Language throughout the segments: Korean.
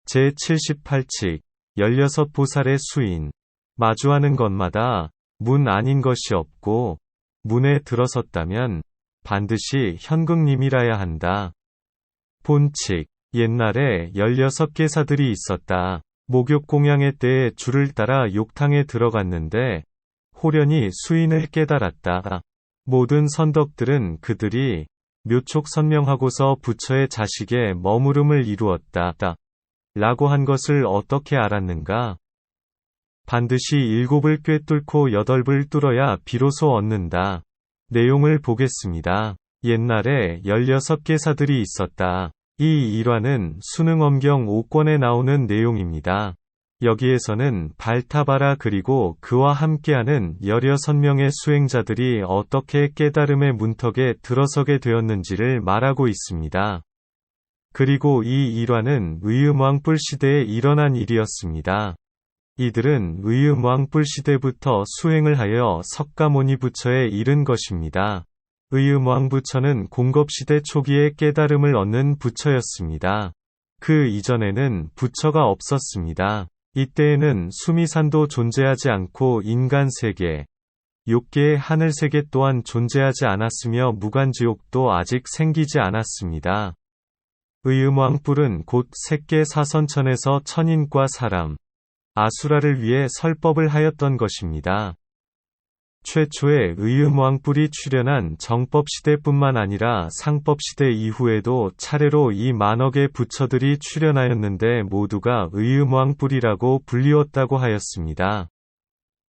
제78칙 16보살의 수인. 마주하는 것마다 문 아닌 것이 없고 문에 들어섰다면 반드시 현극님이라야 한다. 본칙. 옛날에 16개사들이 있었다. 목욕공양의 때에 줄을 따라 욕탕에 들어갔는데 호련히 수인을 깨달았다. 모든 선덕들은 그들이 묘촉선명하고서 부처의 자식의 머무름을 이루었다. 라고 한 것을 어떻게 알았는가? 반드시 7을 꿰뚫고 8을 뚫어야 비로소 얻는다. 내용을 보겠습니다. 옛날에 16개사들이 있었다. 이 일화는 수능엄경 5권에 나오는 내용입니다. 여기에서는 발타바라 그리고 그와 함께하는 16명의 수행자들이 어떻게 깨달음의 문턱에 들어서게 되었는지를 말하고 있습니다. 그리고 이 일화는 의음왕불 시대에 일어난 일이었습니다. 이들은 의음왕불 시대부터 수행을 하여 석가모니 부처에 이른 것입니다. 의음왕부처는 공겁시대 초기에 깨달음을 얻는 부처였습니다. 그 이전에는 부처가 없었습니다. 이때에는 수미산도 존재하지 않고 인간세계, 욕계의 하늘세계 또한 존재하지 않았으며 무간지옥도 아직 생기지 않았습니다. 의음왕불은 곧 색계 사선천에서 천인과 사람, 아수라를 위해 설법을 하였던 것입니다. 최초의 의음왕불이 출현한 정법시대뿐만 아니라 상법시대 이후에도 차례로 이 만억의 부처들이 출현하였는데 모두가 의음왕불이라고 불리웠다고 하였습니다.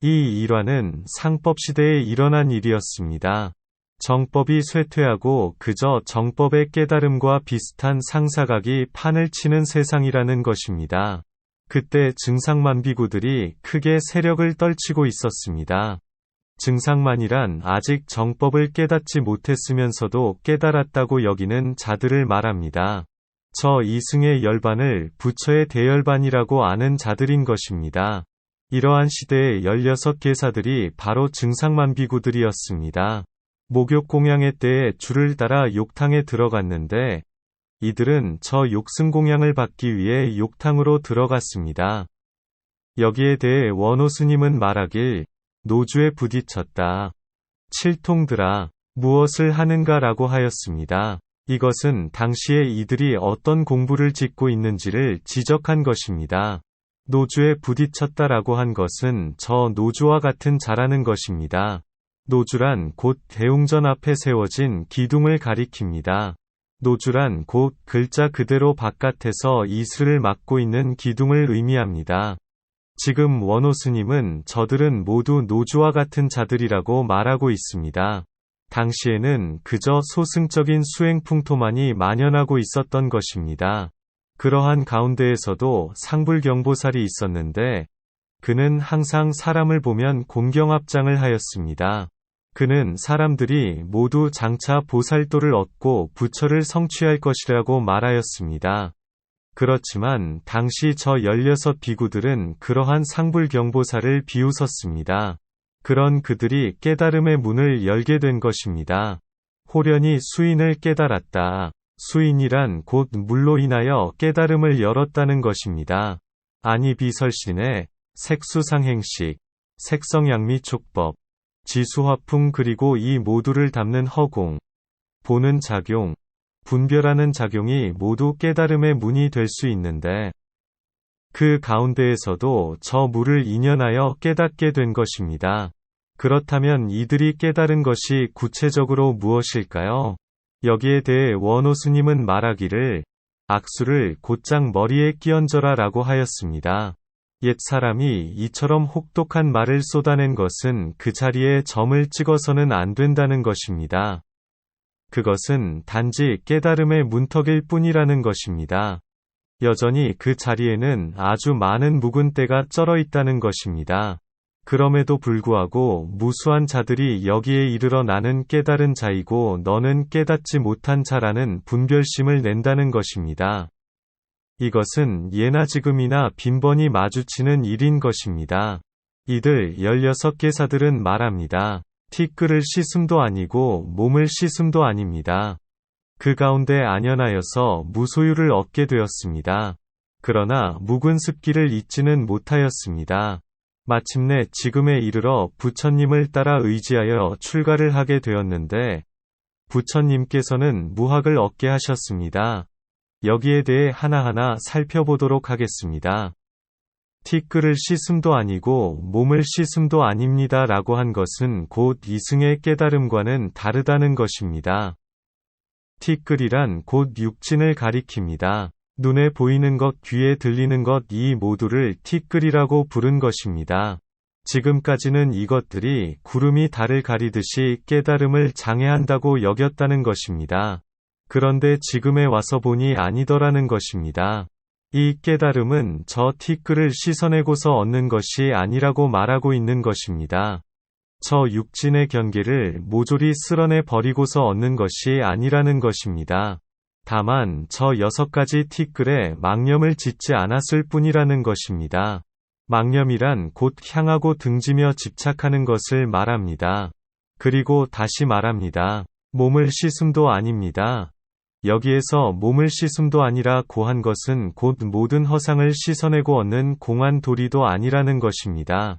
이 일화는 상법시대에 일어난 일이었습니다. 정법이 쇠퇴하고 그저 정법의 깨달음과 비슷한 상사각이 판을 치는 세상이라는 것입니다. 그때 증상만비구들이 크게 세력을 떨치고 있었습니다. 증상만이란 아직 정법을 깨닫지 못했으면서도 깨달았다고 여기는 자들을 말합니다. 저 이승의 열반을 부처의 대열반이라고 아는 자들인 것입니다. 이러한 시대의 16개사들이 바로 증상만비구들이었습니다. 목욕공양의 때에 줄을 따라 욕탕에 들어갔는데 이들은 저 욕승공양을 받기 위해 욕탕으로 들어갔습니다. 여기에 대해 원오스님은 말하길 노주에 부딪혔다. 칠통들아, 무엇을 하는가 라고 하였습니다. 이것은 당시에 이들이 어떤 공부를 짓고 있는지를 지적한 것입니다. 노주에 부딪혔다라고 한 것은 저 노주와 같은 자라는 것입니다. 노주란 곧 대웅전 앞에 세워진 기둥을 가리킵니다. 노주란 곧 글자 그대로 바깥에서 이슬을 막고 있는 기둥을 의미합니다. 지금 원오스님은 저들은 모두 노주와 같은 자들이라고 말하고 있습니다. 당시에는 그저 소승적인 수행 풍토만이 만연하고 있었던 것입니다. 그러한 가운데에서도 상불경보살이 있었는데 그는 항상 사람을 보면 공경합장을 하였습니다. 그는 사람들이 모두 장차 보살도를 얻고 부처를 성취할 것이라고 말하였습니다. 그렇지만 당시 저 16비구들은 그러한 상불경보살을 비웃었습니다. 그런 그들이 깨달음의 문을 열게 된 것입니다. 호련히 수인을 깨달았다. 수인이란 곧 물로 인하여 깨달음을 열었다는 것입니다. 아니비설신의 색수상행식, 색성양미촉법, 지수화풍 그리고 이 모두를 담는 허공, 보는 작용, 분별하는 작용이 모두 깨달음의 문이 될 수 있는데 그 가운데에서도 저 물을 인연하여 깨닫게 된 것입니다. 그렇다면 이들이 깨달은 것이 구체적으로 무엇일까요? 여기에 대해 원오스님은 말하기를 악수를 곧장 머리에 끼얹어라 라고 하였습니다. 옛 사람이 이처럼 혹독한 말을 쏟아낸 것은 그 자리에 점을 찍어서는 안 된다는 것입니다. 그것은 단지 깨달음의 문턱일 뿐이라는 것입니다. 여전히 그 자리에는 아주 많은 묵은 때가 쩔어 있다는 것입니다. 그럼에도 불구하고 무수한 자들이 여기에 이르러 나는 깨달은 자이고 너는 깨닫지 못한 자라는 분별심을 낸다는 것입니다. 이것은 예나 지금이나 빈번히 마주치는 일인 것입니다. 이들 16개사들은 말합니다. 티끌을 씻음도 아니고 몸을 씻음도 아닙니다. 그 가운데 안연하여서 무소유를 얻게 되었습니다. 그러나 묵은 습기를 잊지는 못하였습니다. 마침내 지금에 이르러 부처님을 따라 의지하여 출가를 하게 되었는데 부처님께서는 무학을 얻게 하셨습니다. 여기에 대해 하나하나 살펴보도록 하겠습니다. 티끌을 씻음도 아니고 몸을 씻음도 아닙니다 라고 한 것은 곧 이승의 깨달음과는 다르다는 것입니다. 티끌이란 곧 육진을 가리킵니다. 눈에 보이는 것, 귀에 들리는 것, 이 모두를 티끌이라고 부른 것입니다. 지금까지는 이것들이 구름이 달을 가리듯이 깨달음을 장애한다고 여겼다는 것입니다. 그런데 지금에 와서 보니 아니더라는 것입니다. 이 깨달음은 저 티끌을 씻어내고서 얻는 것이 아니라고 말하고 있는 것입니다. 저 육진의 경계를 모조리 쓸어내 버리고서 얻는 것이 아니라는 것입니다. 다만 저 6가지 티끌에 망념을 짓지 않았을 뿐이라는 것입니다. 망념이란 곧 향하고 등지며 집착하는 것을 말합니다. 그리고 다시 말합니다. 몸을 씻음도 아닙니다. 여기에서 몸을 씻음도 아니라 고한 것은 곧 모든 허상을 씻어내고 얻는 공한 도리도 아니라는 것입니다.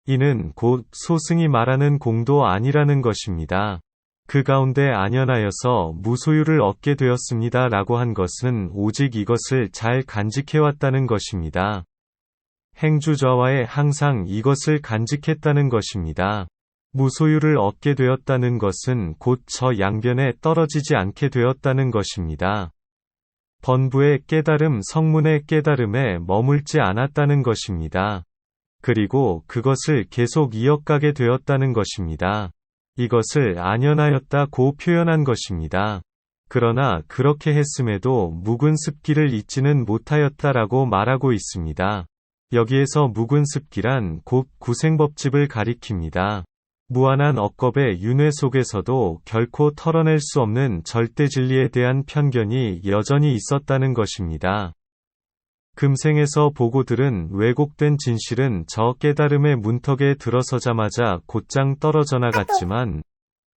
이는 곧 소승이 말하는 공도 아니라는 것입니다. 그 가운데 안연하여서 무소유를 얻게 되었습니다 라고 한 것은 오직 이것을 잘 간직해왔다는 것입니다. 행주좌와에 항상 이것을 간직했다는 것입니다. 무소유를 얻게 되었다는 것은 곧 저 양변에 떨어지지 않게 되었다는 것입니다. 번부의 깨달음, 성문의 깨달음에 머물지 않았다는 것입니다. 그리고 그것을 계속 이어가게 되었다는 것입니다. 이것을 안연하였다고 표현한 것입니다. 그러나 그렇게 했음에도 묵은 습기를 잊지는 못하였다라고 말하고 있습니다. 여기에서 묵은 습기란 곧 구생법집을 가리킵니다. 무한한 억겁의 윤회 속에서도 결코 털어낼 수 없는 절대 진리에 대한 편견이 여전히 있었다는 것입니다. 금생에서 보고 들은 왜곡된 진실은 저 깨달음의 문턱에 들어서자마자 곧장 떨어져 나갔지만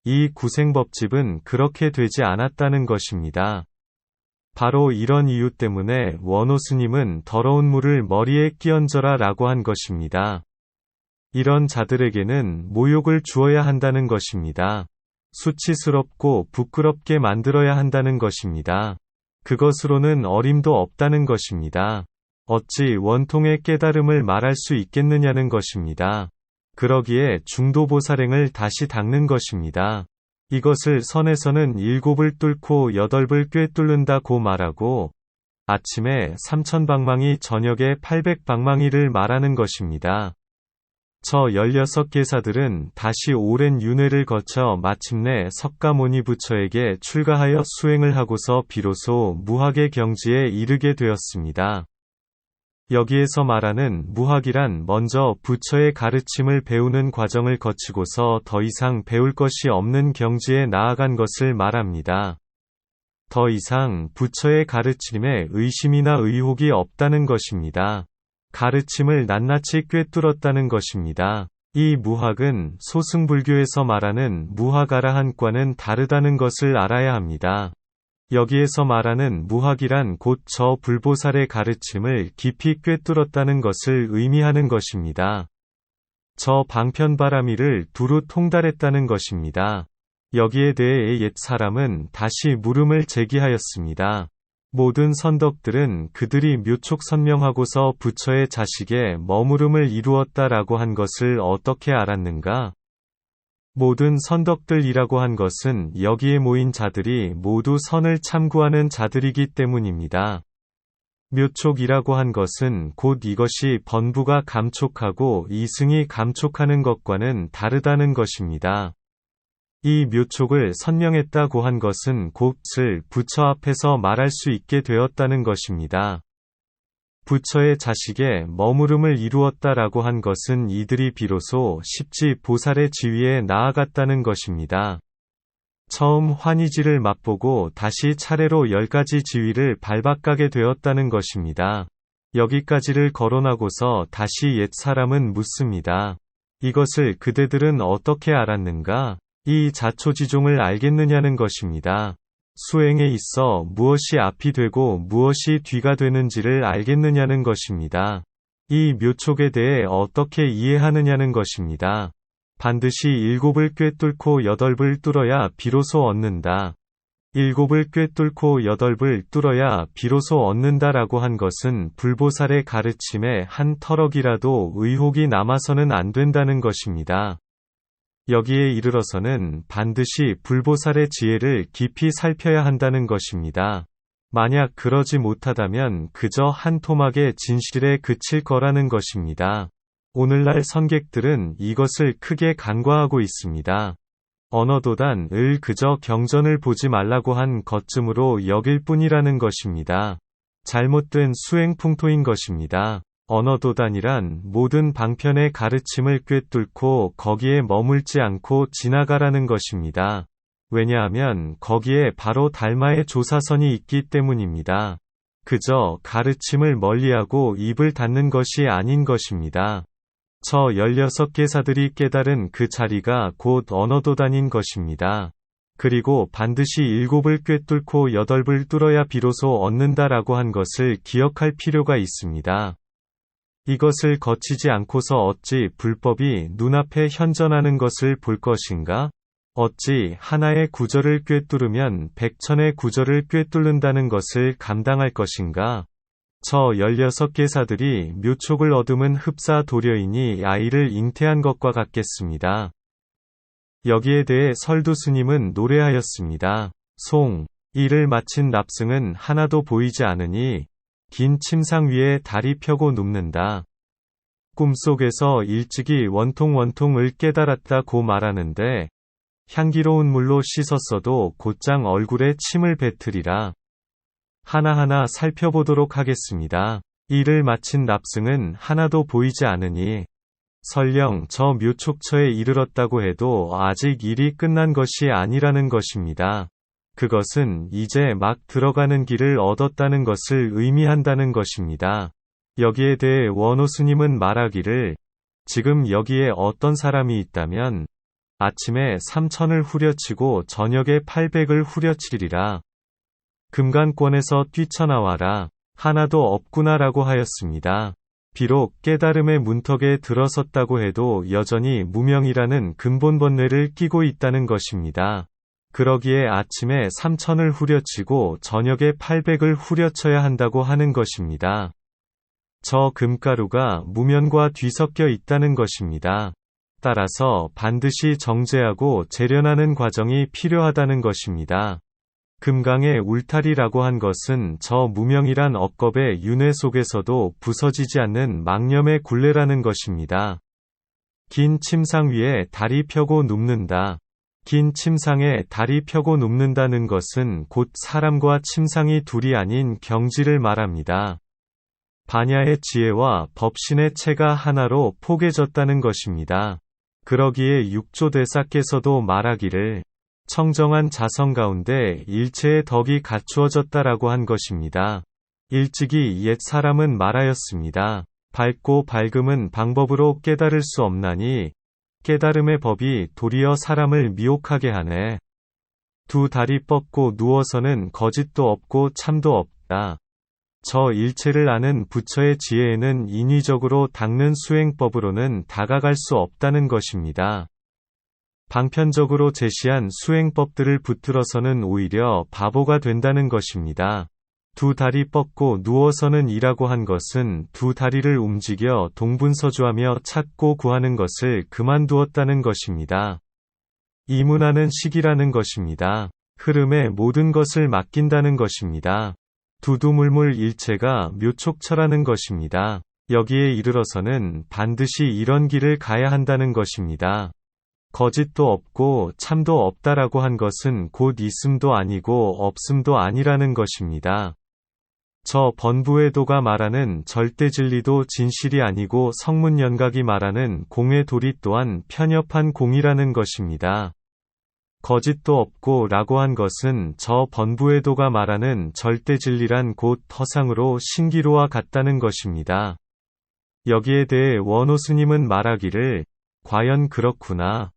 이 구생법집은 그렇게 되지 않았다는 것입니다. 바로 이런 이유 때문에 원호 스님은 더러운 물을 머리에 끼얹어라 라고 한 것입니다. 이런 자들에게는 모욕을 주어야 한다는 것입니다. 수치스럽고 부끄럽게 만들어야 한다는 것입니다. 그것으로는 어림도 없다는 것입니다. 어찌 원통의 깨달음을 말할 수 있겠느냐는 것입니다. 그러기에 중도보살행을 다시 닦는 것입니다. 이것을 선에서는 7을 뚫고 8을 꿰뚫는다고 말하고 아침에 3000방망이 저녁에 800방망이를 말하는 것입니다. 저 16개사들은 다시 오랜 윤회를 거쳐 마침내 석가모니 부처에게 출가하여 수행을 하고서 비로소 무학의 경지에 이르게 되었습니다. 여기에서 말하는 무학이란 먼저 부처의 가르침을 배우는 과정을 거치고서 더 이상 배울 것이 없는 경지에 나아간 것을 말합니다. 더 이상 부처의 가르침에 의심이나 의혹이 없다는 것입니다. 가르침을 낱낱이 꿰뚫었다는 것입니다. 이 무학은 소승불교에서 말하는 무학아라한과는 다르다는 것을 알아야 합니다. 여기에서 말하는 무학이란 곧 저 불보살의 가르침을 깊이 꿰뚫었다는 것을 의미하는 것입니다. 저 방편바라미를 두루 통달했다는 것입니다. 여기에 대해 옛 사람은 다시 물음을 제기하였습니다. 모든 선덕들은 그들이 묘촉 선명하고서 부처의 자식에 머무름을 이루었다라고 한 것을 어떻게 알았는가? 모든 선덕들이라고 한 것은 여기에 모인 자들이 모두 선을 참구하는 자들이기 때문입니다. 묘촉이라고 한 것은 곧 이것이 번부가 감촉하고 이승이 감촉하는 것과는 다르다는 것입니다. 이 묘촉을 선명했다고 한 것은 곧을 부처 앞에서 말할 수 있게 되었다는 것입니다. 부처의 자식에 머무름을 이루었다라고 한 것은 이들이 비로소 십지 보살의 지위에 나아갔다는 것입니다. 처음 환희지를 맛보고 다시 차례로 10가지 지위를 밟아가게 되었다는 것입니다. 여기까지를 거론하고서 다시 옛 사람은 묻습니다. 이것을 그대들은 어떻게 알았는가? 이 자초지종을 알겠느냐는 것입니다. 수행에 있어 무엇이 앞이 되고 무엇이 뒤가 되는지를 알겠느냐는 것입니다. 이 묘촉에 대해 어떻게 이해하느냐는 것입니다. 반드시 7을 꿰뚫고 8을 뚫어야 비로소 얻는다. 7을 꿰뚫고 8을 뚫어야 비로소 얻는다라고 한 것은 불보살의 가르침에 한 터럭이라도 의혹이 남아서는 안 된다는 것입니다. 여기에 이르러서는 반드시 불보살의 지혜를 깊이 살펴야 한다는 것입니다. 만약 그러지 못하다면 그저 한 토막의 진실에 그칠 거라는 것입니다. 오늘날 선객들은 이것을 크게 간과하고 있습니다. 언어도단을 그저 경전을 보지 말라고 한 것쯤으로 여길 뿐이라는 것입니다. 잘못된 수행 풍토인 것입니다. 언어도단이란 모든 방편의 가르침을 꿰뚫고 거기에 머물지 않고 지나가라는 것입니다. 왜냐하면 거기에 바로 달마의 조사선이 있기 때문입니다. 그저 가르침을 멀리하고 입을 닫는 것이 아닌 것입니다. 저 16개사들이 깨달은 그 자리가 곧 언어도단인 것입니다. 그리고 반드시 7을 꿰뚫고 8을 뚫어야 비로소 얻는다라고 한 것을 기억할 필요가 있습니다. 이것을 거치지 않고서 어찌 불법이 눈앞에 현전하는 것을 볼 것인가? 어찌 하나의 구절을 꿰뚫으면 100천의 구절을 꿰뚫는다는 것을 감당할 것인가? 저 16개사들이 묘촉을 얻음은 흡사 도려이니 아이를 잉태한 것과 같겠습니다. 여기에 대해 설두 스님은 노래하였습니다. 송, 이를 마친 납승은 하나도 보이지 않으니 긴 침상 위에 다리 펴고 눕는다. 꿈속에서 일찍이 원통을 깨달았다고 말하는데 향기로운 물로 씻었어도 곧장 얼굴에 침을 뱉으리라. 하나하나 살펴보도록 하겠습니다. 이를 마친 납승은 하나도 보이지 않으니 설령 저 묘촉처에 이르렀다고 해도 아직 일이 끝난 것이 아니라는 것입니다. 그것은 이제 막 들어가는 길을 얻었다는 것을 의미한다는 것입니다. 여기에 대해 원호 스님은 말하기를 지금 여기에 어떤 사람이 있다면 아침에 3천을 후려치고 저녁에 800을 후려치리라. 금강권에서 뛰쳐나와라. 하나도 없구나라고 하였습니다. 비록 깨달음의 문턱에 들어섰다고 해도 여전히 무명이라는 근본 번뇌를 끼고 있다는 것입니다. 그러기에 아침에 3천을 후려치고 저녁에 800을 후려쳐야 한다고 하는 것입니다. 저 금가루가 무면과 뒤섞여 있다는 것입니다. 따라서 반드시 정제하고 재련하는 과정이 필요하다는 것입니다. 금강의 울타리라고 한 것은 저 무명이란 억겁의 윤회 속에서도 부서지지 않는 망념의 굴레라는 것입니다. 긴 침상 위에 다리 펴고 눕는다. 긴 침상에 다리 펴고 눕는다는 것은 곧 사람과 침상이 둘이 아닌 경지를 말합니다. 반야의 지혜와 법신의 체가 하나로 포개졌다는 것입니다. 그러기에 육조대사께서도 말하기를 청정한 자성 가운데 일체의 덕이 갖추어졌다라고 한 것입니다. 일찍이 옛 사람은 말하였습니다. 밝고 밝음은 방법으로 깨달을 수 없나니 깨달음의 법이 도리어 사람을 미혹하게 하네. 두 다리 뻗고 누워서는 거짓도 없고 참도 없다. 저 일체를 아는 부처의 지혜에는 인위적으로 닦는 수행법으로는 다가갈 수 없다는 것입니다. 방편적으로 제시한 수행법들을 붙들어서는 오히려 바보가 된다는 것입니다. 두 다리 뻗고 누워서는 이라고 한 것은 두 다리를 움직여 동분서주하며 찾고 구하는 것을 그만두었다는 것입니다. 이문하는 식이라는 것입니다. 흐름에 모든 것을 맡긴다는 것입니다. 두두물물 일체가 묘촉처라는 것입니다. 여기에 이르러서는 반드시 이런 길을 가야 한다는 것입니다. 거짓도 없고 참도 없다라고 한 것은 곧 있음도 아니고 없음도 아니라는 것입니다. 저 번부외도가 말하는 절대진리도 진실이 아니고 성문연각이 말하는 공의 도리 또한 편협한 공이라는 것입니다. 거짓도 없고 라고 한 것은 저 번부외도가 말하는 절대진리란 곧 터상으로 신기로와 같다는 것입니다. 여기에 대해 원호 스님은 말하기를 과연 그렇구나.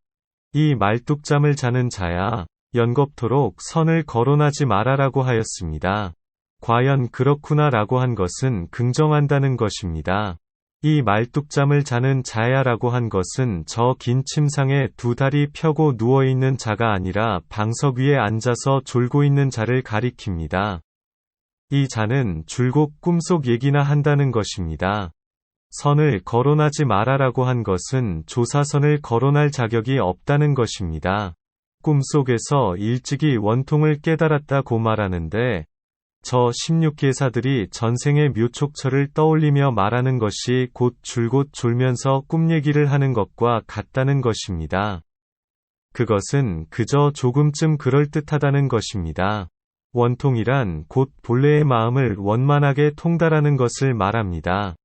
이 말뚝잠을 자는 자야. 연겁토록 선을 거론하지 말아라고 하였습니다. 과연 그렇구나라고 한 것은 긍정한다는 것입니다. 이 말뚝잠을 자는 자야라고 한 것은 저 긴 침상에 두 다리 펴고 누워있는 자가 아니라 방석 위에 앉아서 졸고 있는 자를 가리킵니다. 이 자는 줄곧 꿈속 얘기나 한다는 것입니다. 선을 거론하지 말아라고 한 것은 조사선을 거론할 자격이 없다는 것입니다. 꿈속에서 일찍이 원통을 깨달았다고 말하는데 저 16계사들이 전생의 묘촉처를 떠올리며 말하는 것이 곧 줄곧 졸면서 꿈 얘기를 하는 것과 같다는 것입니다. 그것은 그저 조금쯤 그럴듯하다는 것입니다. 원통이란 곧 본래의 마음을 원만하게 통달하는 것을 말합니다.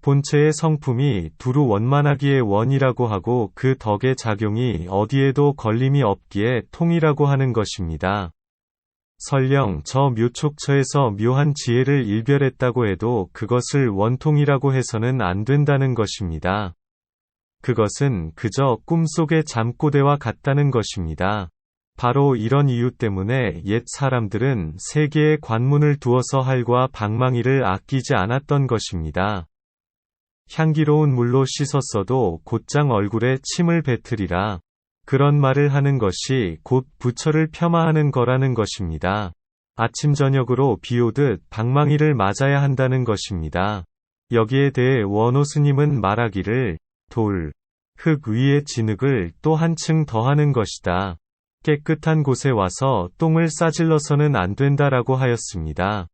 본체의 성품이 두루 원만하기에 원이라고 하고 그 덕의 작용이 어디에도 걸림이 없기에 통이라고 하는 것입니다. 설령 저 묘촉처에서 묘한 지혜를 일별했다고 해도 그것을 원통이라고 해서는 안 된다는 것입니다. 그것은 그저 꿈속의 잠꼬대와 같다는 것입니다. 바로 이런 이유 때문에 옛 사람들은 세 개의 관문을 두어서 할과 방망이를 아끼지 않았던 것입니다. 향기로운 물로 씻었어도 곧장 얼굴에 침을 뱉으리라. 그런 말을 하는 것이 곧 부처를 폄하하는 거라는 것입니다. 아침 저녁으로 비오듯 방망이를 맞아야 한다는 것입니다. 여기에 대해 원호 스님은 말하기를 돌, 흙 위에 진흙을 또 한층 더하는 것이다. 깨끗한 곳에 와서 똥을 싸질러서는 안 된다라고 하였습니다.